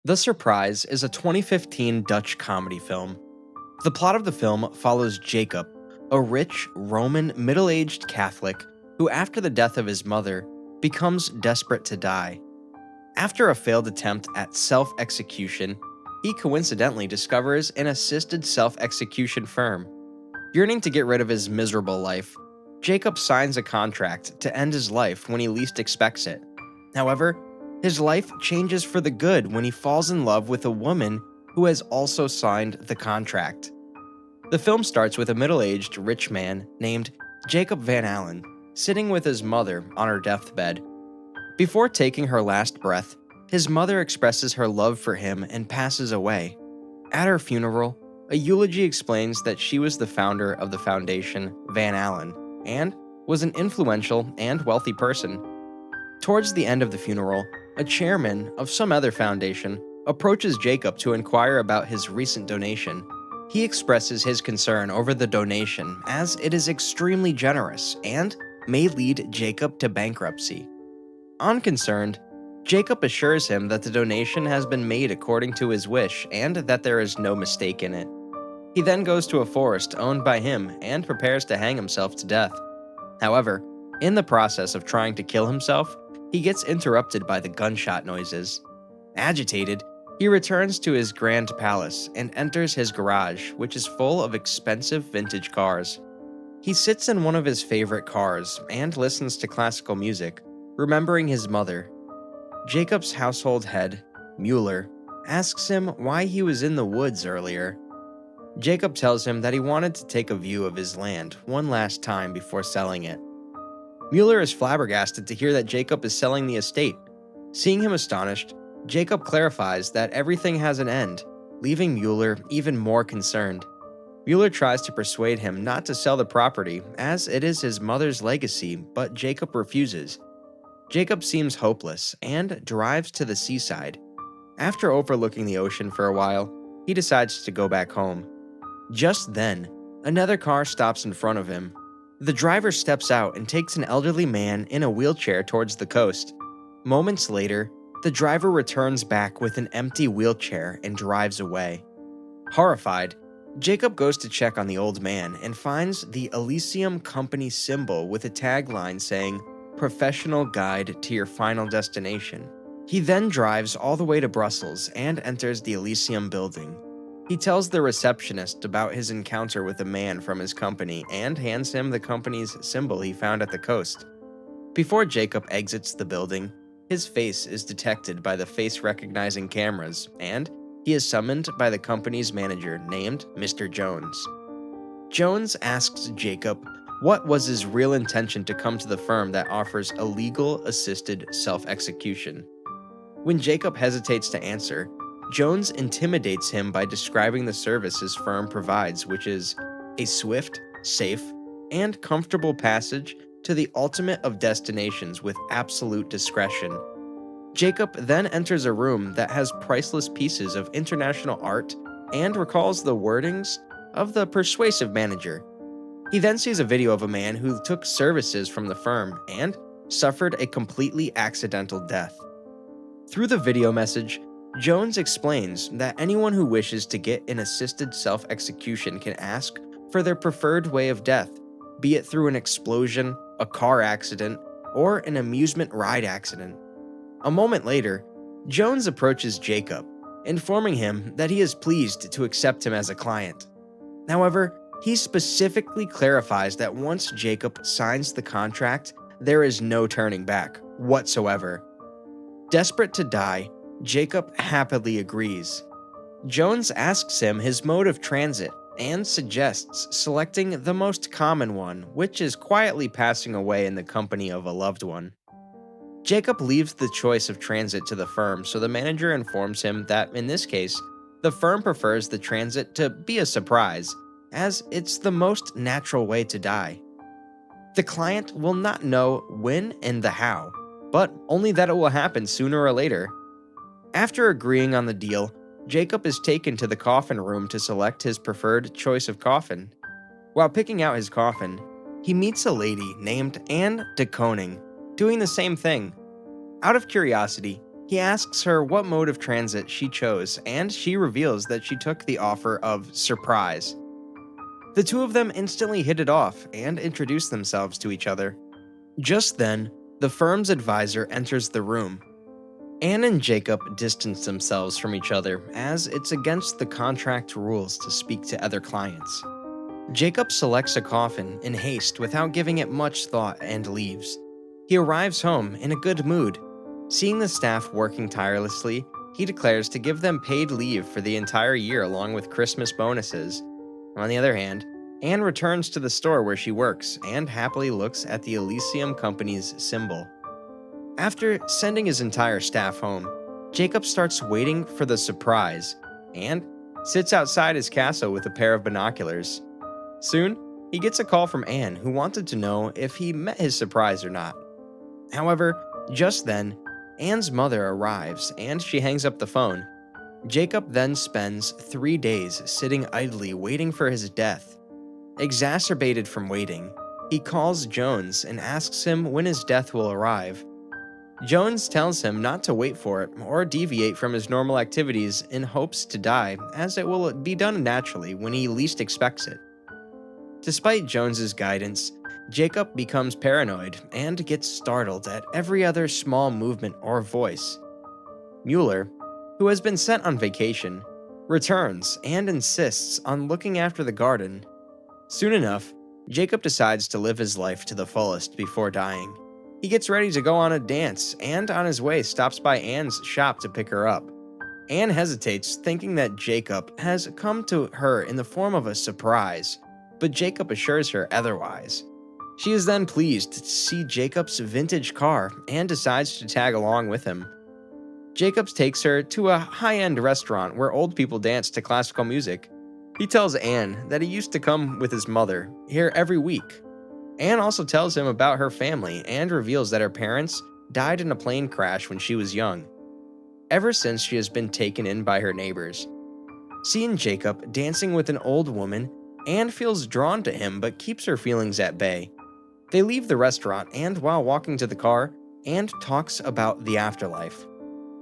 The Surprise is a 2015 Dutch comedy film. The plot of the film follows Jacob, a rich Roman middle-aged Catholic who, after the death of his mother, becomes desperate to die. After a failed attempt at self-execution, he coincidentally discovers an assisted self-execution firm. Yearning to get rid of his miserable life, Jacob signs a contract to end his life when he least expects it. However, his life changes for the good when he falls in love with a woman who has also signed the contract. The film starts with a middle-aged rich man named Jacob Van Allen sitting with his mother on her deathbed. Before taking her last breath, his mother expresses her love for him and passes away. At her funeral, a eulogy explains that she was the founder of the foundation Van Allen and was an influential and wealthy person. Towards the end of the funeral, a chairman of some other foundation approaches Jacob to inquire about his recent donation. He expresses his concern over the donation as it is extremely generous and may lead Jacob to bankruptcy. Unconcerned, Jacob assures him that the donation has been made according to his wish and that there is no mistake in it. He then goes to a forest owned by him and prepares to hang himself to death. However, in the process of trying to kill himself, he gets interrupted by the gunshot noises. Agitated, he returns to his grand palace and enters his garage, which is full of expensive vintage cars. He sits in one of his favorite cars and listens to classical music, remembering his mother. Jacob's household head, Mueller, asks him why he was in the woods earlier. Jacob tells him that he wanted to take a view of his land one last time before selling it. Mueller is flabbergasted to hear that Jacob is selling the estate. Seeing him astonished, Jacob clarifies that everything has an end, leaving Mueller even more concerned. Mueller tries to persuade him not to sell the property as it is his mother's legacy, but Jacob refuses. Jacob seems hopeless and drives to the seaside. After overlooking the ocean for a while, he decides to go back home. Just then, another car stops in front of him. The driver steps out and takes an elderly man in a wheelchair towards the coast. Moments later, the driver returns back with an empty wheelchair and drives away. Horrified, Jacob goes to check on the old man and finds the Elysium Company symbol with a tagline saying, "Professional guide to your final destination." He then drives all the way to Brussels and enters the Elysium building. He tells the receptionist about his encounter with a man from his company and hands him the company's symbol he found at the coast. Before Jacob exits the building, his face is detected by the face-recognizing cameras, and he is summoned by the company's manager named Mr. Jones. Jones asks Jacob what was his real intention to come to the firm that offers illegal assisted self-execution. When Jacob hesitates to answer, Jones intimidates him by describing the service his firm provides, which is a swift, safe, and comfortable passage to the ultimate of destinations with absolute discretion. Jacob then enters a room that has priceless pieces of international art and recalls the wordings of the persuasive manager. He then sees a video of a man who took services from the firm and suffered a completely accidental death. Through the video message, Jones explains that anyone who wishes to get an assisted self-execution can ask for their preferred way of death, be it through an explosion, a car accident, or an amusement ride accident. A moment later, Jones approaches Jacob, informing him that he is pleased to accept him as a client. However, he specifically clarifies that once Jacob signs the contract, there is no turning back whatsoever. Desperate to die, Jacob happily agrees. Jones asks him his mode of transit and suggests selecting the most common one, which is quietly passing away in the company of a loved one. Jacob leaves the choice of transit to the firm, so the manager informs him that in this case, the firm prefers the transit to be a surprise, as it's the most natural way to die. The client will not know when and the how, but only that it will happen sooner or later. After agreeing on the deal, Jacob is taken to the coffin room to select his preferred choice of coffin. While picking out his coffin, he meets a lady named Anne de Koning, doing the same thing. Out of curiosity, He asks her what mode of transit she chose, and she reveals that she took the offer of surprise. The two of them instantly hit it off and introduce themselves to each other. Just then, the firm's advisor enters the room. Anne and Jacob distance themselves from each other as it's against the contract rules to speak to other clients. Jacob selects a coffin in haste without giving it much thought and leaves. He arrives home in a good mood. Seeing the staff working tirelessly, he declares to give them paid leave for the entire year along with Christmas bonuses. On the other hand, Anne returns to the store where she works and happily looks at the Elysium Company's symbol. After sending his entire staff home, Jacob starts waiting for the surprise and sits outside his castle with a pair of binoculars. Soon, he gets a call from Anne, who wanted to know if he met his surprise or not. However, just then, Anne's mother arrives and she hangs up the phone. Jacob then spends 3 days sitting idly waiting for his death. Exacerbated from waiting, he calls Jones and asks him when his death will arrive. Jones tells him not to wait for it or deviate from his normal activities in hopes to die, as it will be done naturally when he least expects it. Despite Jones's guidance, Jacob becomes paranoid and gets startled at every other small movement or voice. Mueller, who has been sent on vacation, returns and insists on looking after the garden. Soon enough, Jacob decides to live his life to the fullest before dying. He gets ready to go on a dance and on his way stops by Anne's shop to pick her up. Anne hesitates, thinking that Jacob has come to her in the form of a surprise, but Jacob assures her otherwise. She is then pleased to see Jacob's vintage car and decides to tag along with him. Jacob takes her to a high-end restaurant where old people dance to classical music. He tells Anne that he used to come with his mother here every week. Anne also tells him about her family and reveals that her parents died in a plane crash when she was young. Ever since, she has been taken in by her neighbors. Seeing Jacob dancing with an old woman, Anne feels drawn to him but keeps her feelings at bay. They leave the restaurant, and while walking to the car, Anne talks about the afterlife.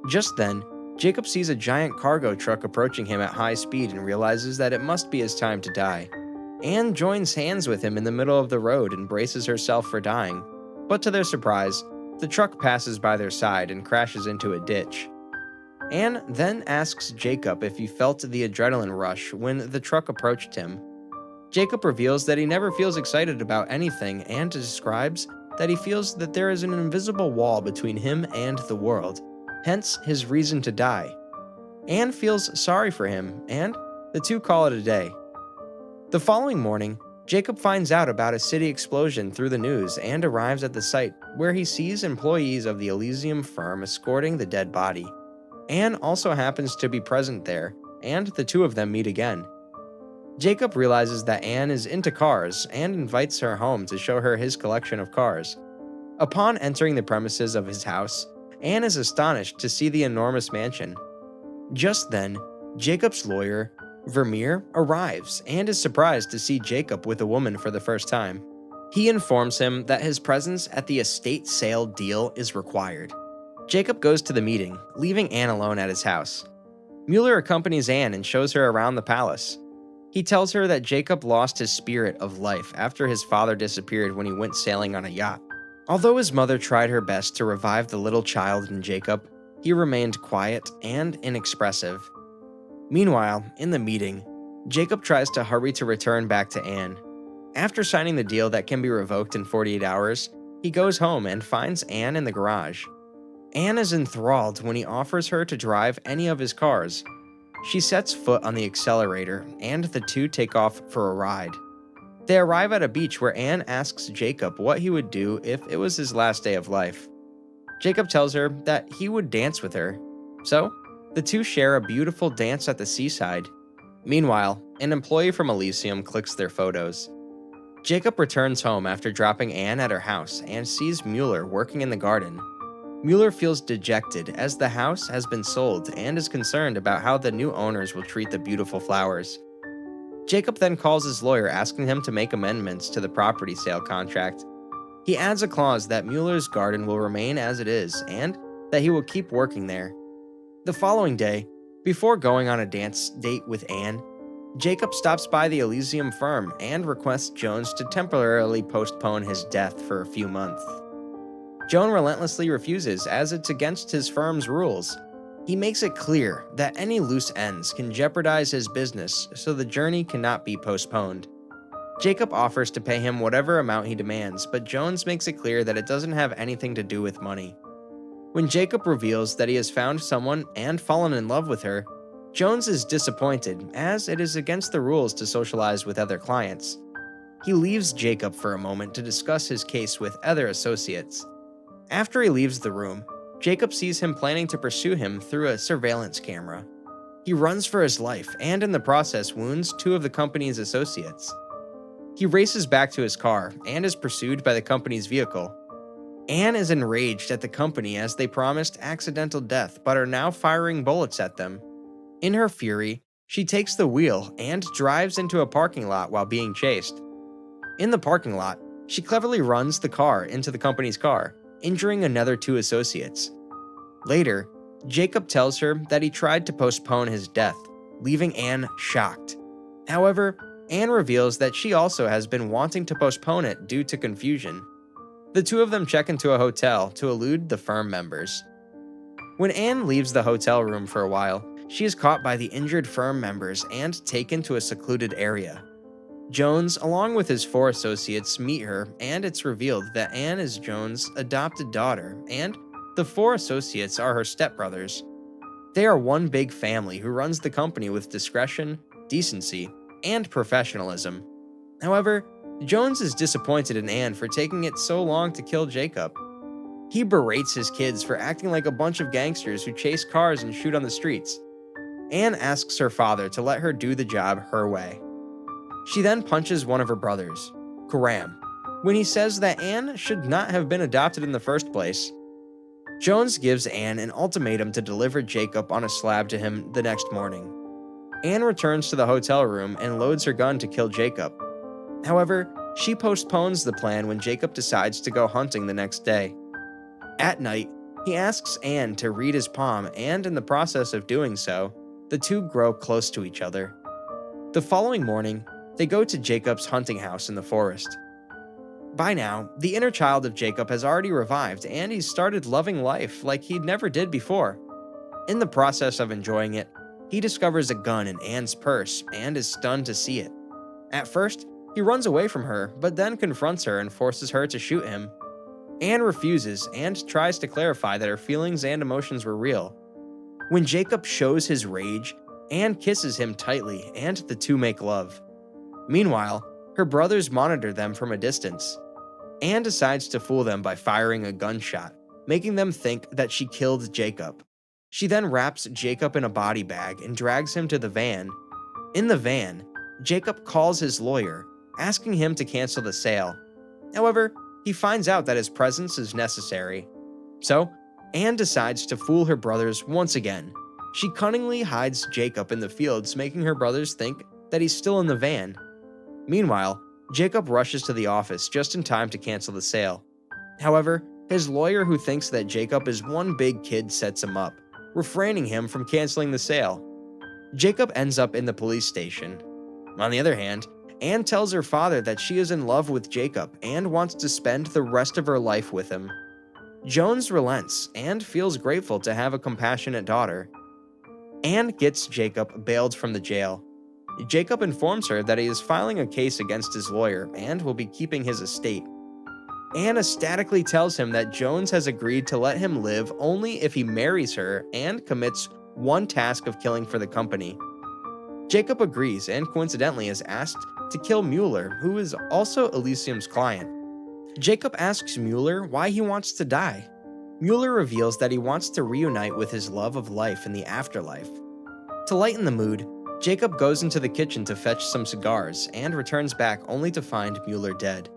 Just then, Jacob sees a giant cargo truck approaching him at high speed and realizes that it must be his time to die. Anne joins hands with him in the middle of the road and braces herself for dying, but to their surprise, the truck passes by their side and crashes into a ditch. Anne then asks Jacob if he felt the adrenaline rush when the truck approached him. Jacob reveals that he never feels excited about anything and describes that he feels that there is an invisible wall between him and the world, hence his reason to die. Anne feels sorry for him, and the two call it a day. The following morning, Jacob finds out about a city explosion through the news and arrives at the site, where he sees employees of the Elysium firm escorting the dead body. Anne also happens to be present there, and the two of them meet again. Jacob realizes that Anne is into cars and invites her home to show her his collection of cars. Upon entering the premises of his house, Anne is astonished to see the enormous mansion. Just then, Jacob's lawyer, Vermeer, arrives and is surprised to see Jacob with a woman for the first time. He informs him that his presence at the estate sale deal is required. Jacob goes to the meeting, leaving Anne alone at his house. Mueller accompanies Anne and shows her around the palace. He tells her that Jacob lost his spirit of life after his father disappeared when he went sailing on a yacht. Although his mother tried her best to revive the little child in Jacob, he remained quiet and inexpressive. Meanwhile, in the meeting, Jacob tries to hurry to return back to Anne. After signing the deal that can be revoked in 48 hours, he goes home and finds Anne in the garage. Anne is enthralled when he offers her to drive any of his cars. She sets foot on the accelerator, and the two take off for a ride. They arrive at a beach where Anne asks Jacob what he would do if it was his last day of life. Jacob tells her that he would dance with her. So, the two share a beautiful dance at the seaside. Meanwhile, an employee from Elysium clicks their photos. Jacob returns home after dropping Anne at her house and sees Mueller working in the garden. Mueller feels dejected as the house has been sold and is concerned about how the new owners will treat the beautiful flowers. Jacob then calls his lawyer asking him to make amendments to the property sale contract. He adds a clause that Mueller's garden will remain as it is and that he will keep working there. The following day, before going on a dance date with Anne, Jacob stops by the Elysium firm and requests Jones to temporarily postpone his death for a few months. Joan relentlessly refuses, as it's against his firm's rules. He makes it clear that any loose ends can jeopardize his business, so the journey cannot be postponed. Jacob offers to pay him whatever amount he demands, but Jones makes it clear that it doesn't have anything to do with money. When Jacob reveals that he has found someone and fallen in love with her, Jones is disappointed, as it is against the rules to socialize with other clients. He leaves Jacob for a moment to discuss his case with other associates. After he leaves the room, Jacob sees him planning to pursue him through a surveillance camera. He runs for his life and in the process wounds two of the company's associates. He races back to his car and is pursued by the company's vehicle. Anne is enraged at the company as they promised accidental death but are now firing bullets at them. In her fury, she takes the wheel and drives into a parking lot while being chased. In the parking lot, she cleverly runs the car into the company's car, injuring another two associates. Later, Jacob tells her that he tried to postpone his death, leaving Anne shocked. However, Anne reveals that she also has been wanting to postpone it due to confusion. The two of them check into a hotel to elude the firm members. When Anne leaves the hotel room for a while, she is caught by the injured firm members and taken to a secluded area. Jones, along with his 4 associates, meet her, and it's revealed that Anne is Jones' adopted daughter, and the 4 associates are her stepbrothers. They are one big family who runs the company with discretion, decency, and professionalism. However, Jones is disappointed in Anne for taking it so long to kill Jacob. He berates his kids for acting like a bunch of gangsters who chase cars and shoot on the streets. Anne asks her father to let her do the job her way. She then punches one of her brothers, Karam, when he says that Anne should not have been adopted in the first place. Jones gives Anne an ultimatum to deliver Jacob on a slab to him the next morning. Anne returns to the hotel room and loads her gun to kill Jacob. However, she postpones the plan when Jacob decides to go hunting the next day. At night, he asks Anne to read his palm, and in the process of doing so, the two grow close to each other. The following morning, they go to Jacob's hunting house in the forest. By now, the inner child of Jacob has already revived, and he's started loving life like he never did before. In the process of enjoying it, he discovers a gun in Anne's purse and is stunned to see it. At first, he runs away from her, but then confronts her and forces her to shoot him. Anne refuses and tries to clarify that her feelings and emotions were real. When Jacob shows his rage, Anne kisses him tightly and the two make love. Meanwhile, her brothers monitor them from a distance. Anne decides to fool them by firing a gunshot, making them think that she killed Jacob. She then wraps Jacob in a body bag and drags him to the van. In the van, Jacob calls his lawyer, asking him to cancel the sale. However, he finds out that his presence is necessary. So, Anne decides to fool her brothers once again. She cunningly hides Jacob in the fields, making her brothers think that he's still in the van. Meanwhile, Jacob rushes to the office just in time to cancel the sale. However, his lawyer, who thinks that Jacob is one big kid, sets him up, refraining him from canceling the sale. Jacob ends up in the police station. On the other hand, Anne tells her father that she is in love with Jacob and wants to spend the rest of her life with him. Jones relents and feels grateful to have a compassionate daughter. Anne gets Jacob bailed from the jail. Jacob informs her that he is filing a case against his lawyer and will be keeping his estate. Anne ecstatically tells him that Jones has agreed to let him live only if he marries her and commits one task of killing for the company. Jacob agrees and coincidentally is asked to kill Mueller, who is also Elysium's client. Jacob asks Mueller why he wants to die. Mueller reveals that he wants to reunite with his love of life in the afterlife. To lighten the mood, Jacob goes into the kitchen to fetch some cigars and returns back only to find Mueller dead.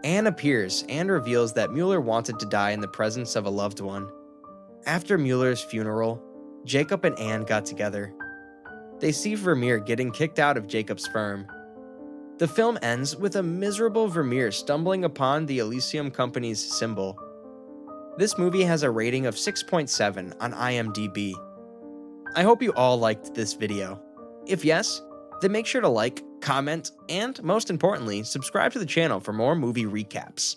Anne appears and reveals that Mueller wanted to die in the presence of a loved one. After Mueller's funeral, Jacob and Anne got together. They see Vermeer getting kicked out of Jacob's firm. The film ends with a miserable Vermeer stumbling upon the Elysium Company's symbol. This movie has a rating of 6.7 on IMDb. I hope you all liked this video. If yes, then make sure to like, comment, and most importantly, subscribe to the channel for more movie recaps.